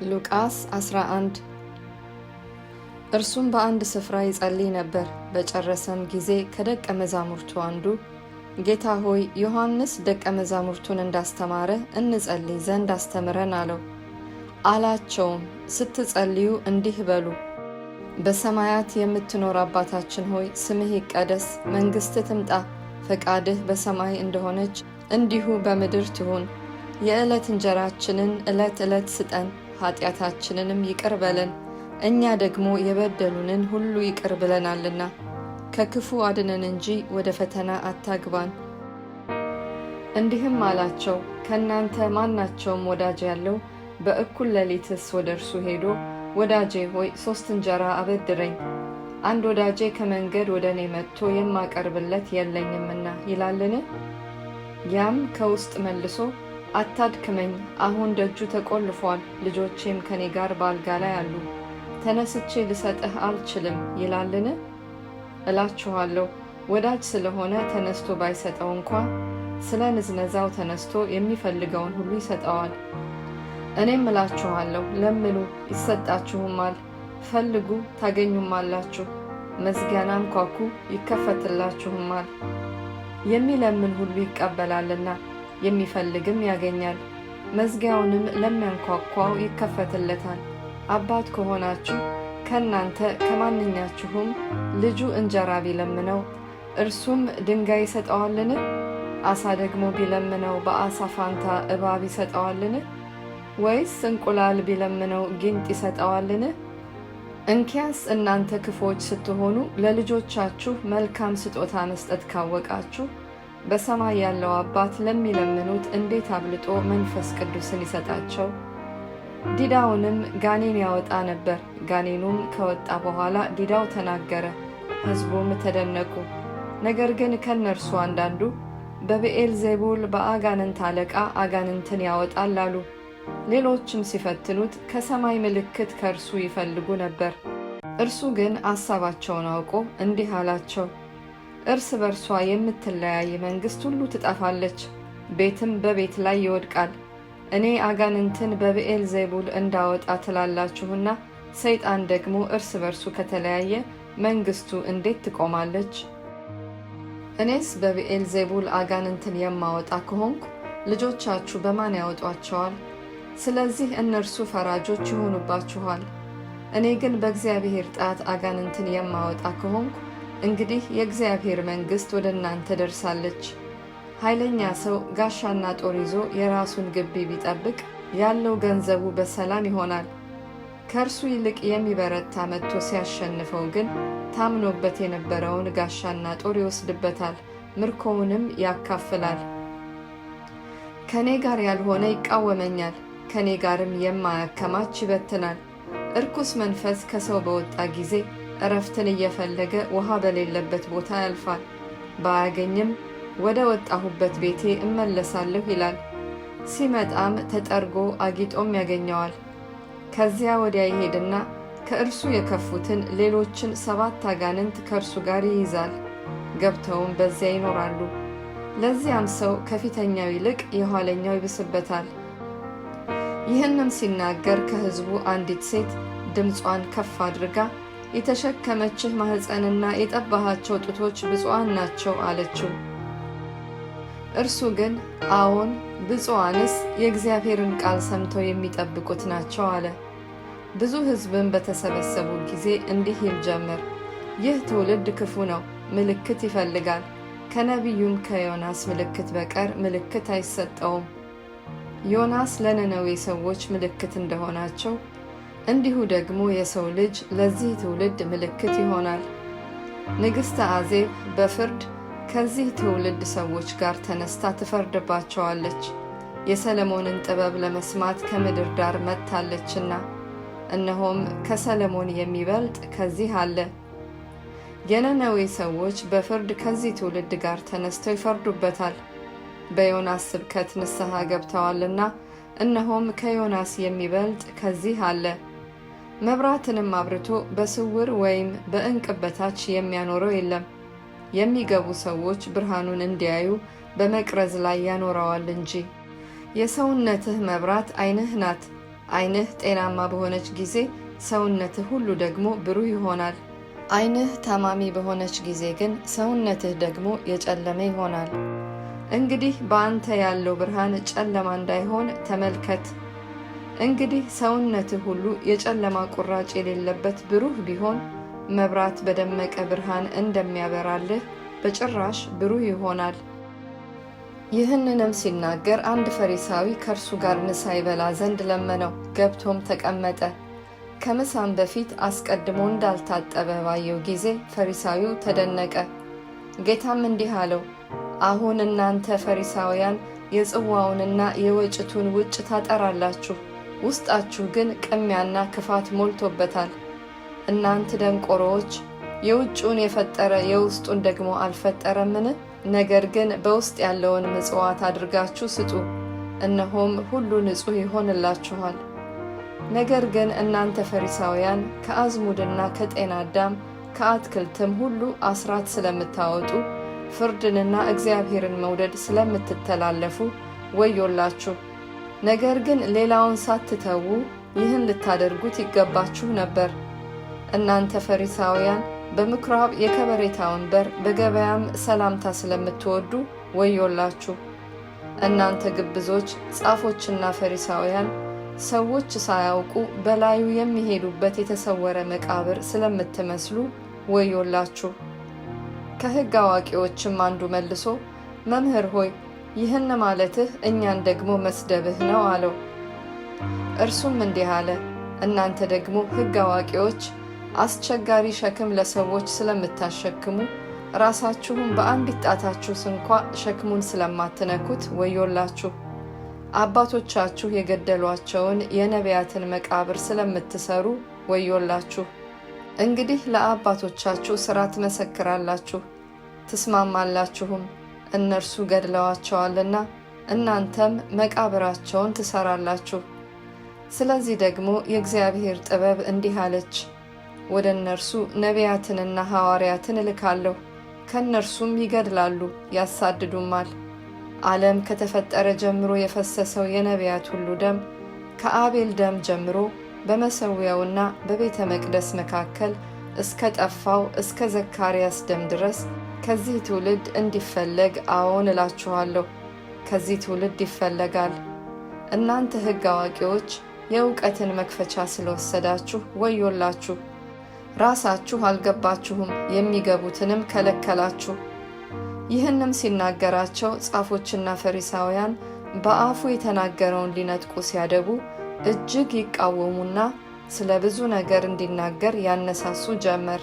ሉቃስ 11 እርሱም በአንድ ስፍራ ይጸልይ ነበር። በጨረሰም ጊዜ ከደቀ መዛሙርቱ አንዱ ጌታ ሆይ፣ ዮሐንስ ደቀ መዛሙርቱን እንዳስተማረ እንጸልይ ዘንድ አስተምረን አለው። አላቸውም፣ ስትጸልዩ እንዲህ በሉ፣ በሰማያት የምትኖር አባታችን ሆይ፣ ስምህ ይቀደስ፣ መንግሥትህ ትምጣ፣ ፈቃድህ በሰማይ እንደሆነች እንዲሁ በምድር ትሁን። የዕለት እንጀራችንን ዕለት ዕለት ስጠን፣ ኃጢአታችንንም ይቅር በለን እኛ ደግሞ የበደሉንን ሁሉ ይቅር ብለናልና፣ ከክፉ አድነን እንጂ ወደ ፈተና አታግባን። እንዲህም አላቸው፣ ከእናንተ ማናቸውም ወዳጅ ያለው በእኩል ሌሊትስ ወደ እርሱ ሄዶ ወዳጄ ሆይ 3 እንጀራ አበድረኝ፣ አንድ ወዳጄ ከመንገድ ወደ እኔ መጥቶ የማቀርብለት የለኝምና ይላልን? ያም ከውስጥ መልሶ አታድክመኝ፣ አሁን ደጁ ተቆልፏል፣ ልጆቼም ከኔ ጋር በአልጋ ላይ አሉ፣ ተነስቼ ልሰጥህ አልችልም ይላልን? እላችኋለሁ፣ ወዳጅ ስለሆነ ተነስቶ ባይሰጠው እንኳ ስለ ንዝነዛው ተነስቶ የሚፈልገውን ሁሉ ይሰጠዋል። እኔም እላችኋለሁ፣ ለምኑ ይሰጣችሁማል፣ ፈልጉ ታገኙማላችሁ፣ መዝጊያን አንኳኩ ይከፈትላችሁማል። የሚለምን ሁሉ ይቀበላልና የሚፈልግም ያገኛል፣ መዝጊያውንም ለሚያንኳኳው ይከፈትለታል። አባት ከሆናችሁ ከእናንተ ከማንኛችሁም ልጁ እንጀራ ቢለምነው እርሱም ድንጋይ ይሰጠዋልን? ዓሣ ደግሞ ቢለምነው በዓሣ ፋንታ እባብ ይሰጠዋልን? ወይስ እንቁላል ቢለምነው ጊንጥ ይሰጠዋልን? እንኪያስ እናንተ ክፉዎች ስትሆኑ ለልጆቻችሁ መልካም ስጦታ መስጠት ካወቃችሁ በሰማይ ያለው አባት ለሚለምኑት እንዴት አብልጦ መንፈስ ቅዱስን ይሰጣቸው። ዲዳውንም ጋኔን ያወጣ ነበር። ጋኔኑም ከወጣ በኋላ ዲዳው ተናገረ፣ ሕዝቡም ተደነቁ። ነገር ግን ከእነርሱ አንዳንዱ በብዔልዜቡል በአጋንንት አለቃ አጋንንትን ያወጣል አሉ። ሌሎችም ሲፈትኑት ከሰማይ ምልክት ከእርሱ ይፈልጉ ነበር። እርሱ ግን አሳባቸውን አውቆ እንዲህ አላቸው፣ እርስ በርሷ የምትለያይ መንግሥት ሁሉ ትጠፋለች፣ ቤትም በቤት ላይ ይወድቃል። እኔ አጋንንትን በብዔልዜቡል እንዳወጣ ትላላችሁና ሰይጣን ደግሞ እርስ በርሱ ከተለያየ መንግሥቱ እንዴት ትቆማለች? እኔስ በብዔልዜቡል አጋንንትን የማወጣ ከሆንኩ ልጆቻችሁ በማን ያወጧቸዋል? ስለዚህ እነርሱ ፈራጆች ይሆኑባችኋል። እኔ ግን በእግዚአብሔር ጣት አጋንንትን የማወጣ ከሆንኩ እንግዲህ የእግዚአብሔር መንግሥት ወደ እናንተ ደርሳለች። ኃይለኛ ሰው ጋሻና ጦር ይዞ የራሱን ግቢ ቢጠብቅ ያለው ገንዘቡ በሰላም ይሆናል። ከእርሱ ይልቅ የሚበረታ መጥቶ ሲያሸንፈው ግን ታምኖበት የነበረውን ጋሻና ጦር ይወስድበታል፣ ምርኮውንም ያካፍላል። ከእኔ ጋር ያልሆነ ይቃወመኛል፣ ከእኔ ጋርም የማያከማች ይበትናል። እርኩስ መንፈስ ከሰው በወጣ ጊዜ እረፍትን እየፈለገ ውሃ በሌለበት ቦታ ያልፋል። ባያገኝም ወደ ወጣሁበት ቤቴ እመለሳለሁ ይላል። ሲመጣም ተጠርጎ አጊጦም ያገኘዋል። ከዚያ ወዲያ ይሄድና ከእርሱ የከፉትን ሌሎችን 7 አጋንንት ከእርሱ ጋር ይይዛል። ገብተውም በዚያ ይኖራሉ። ለዚያም ሰው ከፊተኛው ይልቅ የኋለኛው ይብስበታል። ይህንም ሲናገር ከሕዝቡ አንዲት ሴት ድምጿን ከፍ አድርጋ የተሸከመችህ ማኅፀንና የጠባሃቸው ጡቶች ብፁዓን ናቸው አለችው። እርሱ ግን አዎን፣ ብፁዓንስ የእግዚአብሔርን ቃል ሰምተው የሚጠብቁት ናቸው አለ። ብዙ ሕዝብም በተሰበሰቡ ጊዜ እንዲህ ይል ጀመር፣ ይህ ትውልድ ክፉ ነው፣ ምልክት ይፈልጋል። ከነቢዩም ከዮናስ ምልክት በቀር ምልክት አይሰጠውም። ዮናስ ለነነዌ ሰዎች ምልክት እንደሆናቸው እንዲሁ ደግሞ የሰው ልጅ ለዚህ ትውልድ ምልክት ይሆናል። ንግሥተ አዜብ በፍርድ ከዚህ ትውልድ ሰዎች ጋር ተነስታ ትፈርድባቸዋለች፣ የሰለሞንን ጥበብ ለመስማት ከምድር ዳር መጥታለችና፣ እነሆም ከሰለሞን የሚበልጥ ከዚህ አለ። የነነዌ ሰዎች በፍርድ ከዚህ ትውልድ ጋር ተነስተው ይፈርዱበታል፣ በዮናስ ስብከት ንስሐ ገብተዋልና፣ እነሆም ከዮናስ የሚበልጥ ከዚህ አለ። መብራትንም አብርቶ በስውር ወይም በዕንቅብ በታች የሚያኖረው የለም። የሚገቡ ሰዎች ብርሃኑን እንዲያዩ በመቅረዝ ላይ ያኖረዋል እንጂ። የሰውነትህ መብራት ዓይንህ ናት። ዓይንህ ጤናማ በሆነች ጊዜ ሰውነትህ ሁሉ ደግሞ ብሩህ ይሆናል። ዓይንህ ታማሚ በሆነች ጊዜ ግን ሰውነትህ ደግሞ የጨለመ ይሆናል። እንግዲህ በአንተ ያለው ብርሃን ጨለማ እንዳይሆን ተመልከት። እንግዲህ ሰውነትህ ሁሉ የጨለማ ቁራጭ የሌለበት ብሩህ ቢሆን መብራት በደመቀ ብርሃን እንደሚያበራልህ በጭራሽ ብሩህ ይሆናል። ይህንንም ሲናገር አንድ ፈሪሳዊ ከእርሱ ጋር ምሳ ይበላ ዘንድ ለመነው። ገብቶም ተቀመጠ። ከምሳም በፊት አስቀድሞ እንዳልታጠበ ባየው ጊዜ ፈሪሳዊው ተደነቀ። ጌታም እንዲህ አለው፣ አሁን እናንተ ፈሪሳውያን የጽዋውንና የወጭቱን ውጭ ታጠራላችሁ፣ ውስጣችሁ ግን ቅሚያና ክፋት ሞልቶበታል። እናንተ ደንቆሮዎች፣ የውጭውን የፈጠረ የውስጡን ደግሞ አልፈጠረምን? ነገር ግን በውስጥ ያለውን ምጽዋት አድርጋችሁ ስጡ፣ እነሆም ሁሉ ንጹሕ ይሆንላችኋል። ነገር ግን እናንተ ፈሪሳውያን ከአዝሙድና ከጤና አዳም ከአትክልትም ሁሉ አስራት ስለምታወጡ ፍርድንና እግዚአብሔርን መውደድ ስለምትተላለፉ ወዮላችሁ። ነገር ግን ሌላውን ሳትተዉ ይህን ልታደርጉት ይገባችሁ ነበር። እናንተ ፈሪሳውያን በምኵራብ የከበሬታ ወንበር በገበያም ሰላምታ ስለምትወዱ ወዮላችሁ። እናንተ ግብዞች ጻፎችና ፈሪሳውያን ሰዎች ሳያውቁ በላዩ የሚሄዱበት የተሰወረ መቃብር ስለምትመስሉ ወዮላችሁ። ከሕግ አዋቂዎችም አንዱ መልሶ መምህር ሆይ ይህን ማለትህ እኛን ደግሞ መስደብህ ነው አለው። እርሱም እንዲህ አለ፣ እናንተ ደግሞ ሕግ አዋቂዎች አስቸጋሪ ሸክም ለሰዎች ስለምታሸክሙ ራሳችሁም በአንዲት ጣታችሁ ስንኳ ሸክሙን ስለማትነኩት ወዮላችሁ። አባቶቻችሁ የገደሏቸውን የነቢያትን መቃብር ስለምትሰሩ ወዮላችሁ። እንግዲህ ለአባቶቻችሁ ሥራ ትመሰክራላችሁ፣ ትስማማላችሁም፣ እነርሱ ገድለዋቸዋልና እናንተም መቃብራቸውን ትሰራላችሁ። ስለዚህ ደግሞ የእግዚአብሔር ጥበብ እንዲህ አለች፣ ወደ እነርሱ ነቢያትንና ሐዋርያትን እልካለሁ፣ ከእነርሱም ይገድላሉ ያሳድዱማል። ዓለም ከተፈጠረ ጀምሮ የፈሰሰው የነቢያት ሁሉ ደም ከአቤል ደም ጀምሮ በመሠዊያውና በቤተ መቅደስ መካከል እስከ ጠፋው እስከ ዘካርያስ ደም ድረስ ከዚህ ትውልድ እንዲፈለግ አዎን እላችኋለሁ፣ ከዚህ ትውልድ ይፈለጋል። እናንተ ሕግ አዋቂዎች የእውቀትን መክፈቻ ስለወሰዳችሁ ወዮላችሁ። ራሳችሁ አልገባችሁም፣ የሚገቡትንም ከለከላችሁ። ይህንም ሲናገራቸው ጻፎችና ፈሪሳውያን በአፉ የተናገረውን ሊነጥቁ ሲያደቡ እጅግ ይቃወሙና ስለ ብዙ ነገር እንዲናገር ያነሳሱ ጀመር።